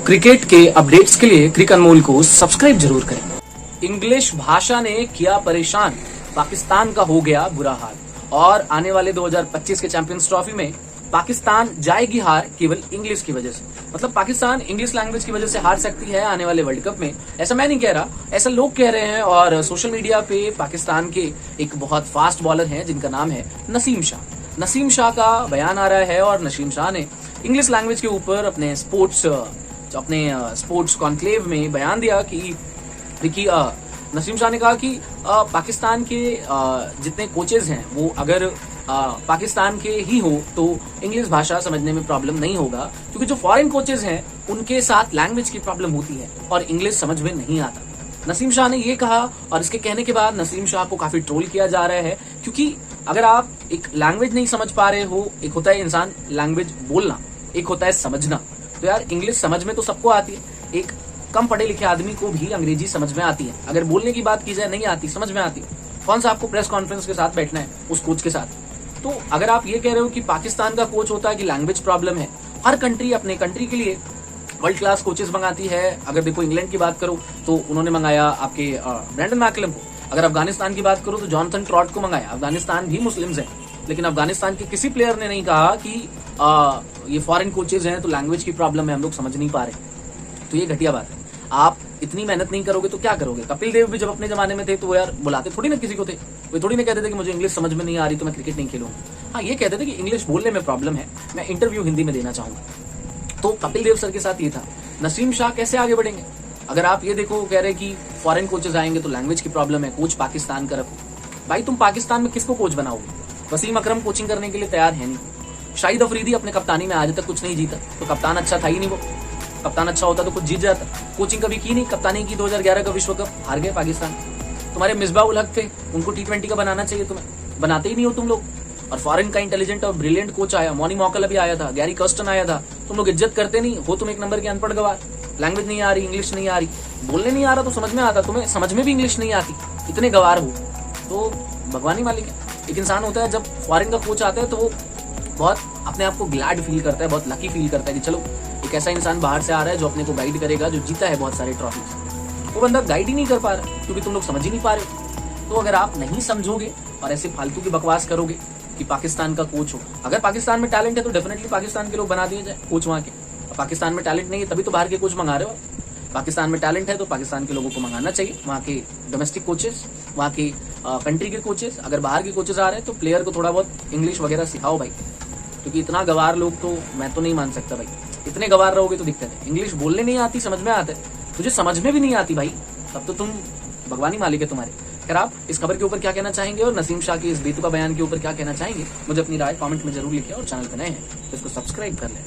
Cricket के updates के लिए क्रिक अनमोल को सब्सक्राइब जरूर करें। इंग्लिश भाषा ने किया परेशान, पाकिस्तान का हो गया बुरा हाल और आने वाले 2025 के चैंपियंस ट्रॉफी में पाकिस्तान जाएगी हार केवल इंग्लिश की वजह से। मतलब पाकिस्तान इंग्लिश लैंग्वेज की वजह से हार सकती है आने वाले वर्ल्ड कप में। ऐसा मैं नहीं कह रहा, ऐसा लोग कह रहे हैं और सोशल मीडिया पे पाकिस्तान के एक बहुत फास्ट बॉलर हैं जिनका नाम है नसीम शाह। नसीम शाह का बयान आ रहा है और नसीम शाह ने इंग्लिश लैंग्वेज के ऊपर अपने स्पोर्ट्स कॉन्क्लेव में बयान दिया कि देखिए नसीम शाह ने कहा कि पाकिस्तान के जितने कोचेज हैं वो अगर पाकिस्तान के ही हो तो इंग्लिश भाषा समझने में प्रॉब्लम नहीं होगा, क्योंकि जो फॉरेन कोचेज हैं उनके साथ लैंग्वेज की प्रॉब्लम होती है और इंग्लिश समझ में नहीं आता। नसीम शाह ने ये कहा और इसके कहने के बाद नसीम शाह को काफी ट्रोल किया जा रहा है, क्योंकि अगर आप एक लैंग्वेज नहीं समझ पा रहे हो, एक होता है इंसान लैंग्वेज बोलना, एक होता है समझना। तो यार इंग्लिश समझ में तो सबको आती है, एक कम पढ़े लिखे आदमी को भी अंग्रेजी समझ में आती है। अगर बोलने की बात की जाए नहीं आती, समझ में आती। कौन सा आपको प्रेस कॉन्फ्रेंस के साथ बैठना है उस कोच के साथ। तो अगर आप ये कह रहे हो कि पाकिस्तान का कोच होता है कि लैंग्वेज प्रॉब्लम है, हर कंट्री अपने कंट्री के लिए वर्ल्ड क्लास कोचेस मंगाती है। अगर देखो इंग्लैंड की बात करो तो उन्होंने मंगाया आपके ब्रेंडन मैकलम को। अगर अफगानिस्तान की बात करो तो जॉनथन ट्रॉट को मंगाया। अफगानिस्तान भी मुस्लिम्स हैं, लेकिन अफगानिस्तान के किसी प्लेयर ने नहीं कहा कि ये फॉरेन कोचेज हैं तो लैंग्वेज की प्रॉब्लम है, हम लोग समझ नहीं पा रहे। तो ये घटिया बात है। आप इतनी मेहनत नहीं करोगे तो क्या करोगे। कपिल देव भी जब अपने जमाने में थे तो वो यार बुलाते थोड़ी ना किसी को थे, वो थोड़ी ना कहते थे कि मुझे इंग्लिश समझ में नहीं आ रही तो मैं क्रिकेट नहीं खेलूंगा। हाँ, ये कहते थे कि इंग्लिश बोलने में प्रॉब्लम है, मैं इंटरव्यू हिंदी में देना चाहूंगा। तो कपिल देव सर के साथ ये था। नसीम शाह कैसे आगे बढ़ेंगे। अगर आप ये देखो कह रहे कि फॉरेन कोचेज आएंगे तो लैंग्वेज की प्रॉब्लम है, कोच पाकिस्तान का रखो। भाई तुम पाकिस्तान में किसको कोच बनाओगे। वसीम अकरम कोचिंग करने के लिए तैयार है नहीं। शाहिद अफरीदी अपने कप्तानी में आज तक कुछ नहीं जीता, तो कप्तान अच्छा था ही नहीं। वो कप्तान अच्छा होता तो कुछ जीत जाता। कोचिंग कभी की नहीं, कप्तानी की 2011 का विश्व कप हार गए पाकिस्तान। तुम्हारे मिसबाह उल हक थे, उनको T20 का बनाना चाहिए, तुम्हें बनाते ही नहीं हो तुम लोग। और फॉरेन का इंटेलिजेंट और ब्रिलियंट कोच आया, मॉनी मॉकल अभी आया था, गैरी कर्स्टन आया था, तुम लोग इज्जत करते नहीं हो। तुम एक नंबर के अनपढ़ गवार, लैंग्वेज नहीं आ रही, इंग्लिश नहीं आ रही, बोलने नहीं आ रहा तो समझ में आता, तुम्हें समझ में भी इंग्लिश नहीं आती, इतने गवार हो। तो भगवान ही मालिक है। एक इंसान होता है जब फॉरेन का कोच आता है तो वो बहुत अपने आप को ग्लैड फील करता है, बहुत लकी फील करता है कि चलो एक ऐसा इंसान बाहर से आ रहा है जो अपने को गाइड करेगा, जो जीता है बहुत सारे ट्रॉफीज। वो बंदा गाइड ही नहीं कर पा रहा क्योंकि तुम लोग समझ ही नहीं पा रहे। तो अगर आप नहीं समझोगे और ऐसे फालतू की बकवास करोगे कि पाकिस्तान का कोच हो, अगर पाकिस्तान में टैलेंट है तो डेफिनेटली पाकिस्तान के लोग बना दिए जाए कोच वहां के। पाकिस्तान में टैलेंट नहीं है तभी तो बाहर के कोच मंगा रहे हो। पाकिस्तान में टैलेंट है तो पाकिस्तान के लोगों को मंगाना चाहिए, वहाँ के डोमेस्टिक कोचेस, वहाँ के कंट्री के कोचेस। अगर बाहर के कोचेस आ रहे हैं तो प्लेयर को थोड़ा बहुत इंग्लिश वगैरह सिखाओ भाई, क्योंकि इतना गवार लोग तो मैं तो नहीं मान सकता भाई। इतने गवार रहोगे तो दिक्कत है। इंग्लिश बोलने नहीं आती, समझ में आता है, तुझे समझ में भी नहीं आती भाई, तब तो तुम भगवान ही मालिक है तुम्हारे। खैर आप इस खबर के ऊपर क्या कहना चाहेंगे और नसीम शाह के इस बेतुका बयान के ऊपर क्या कहना चाहेंगे, मुझे अपनी राय कमेंट में जरूर लिखें और चैनल पर नए हैं तो इसको सब्सक्राइब कर लें।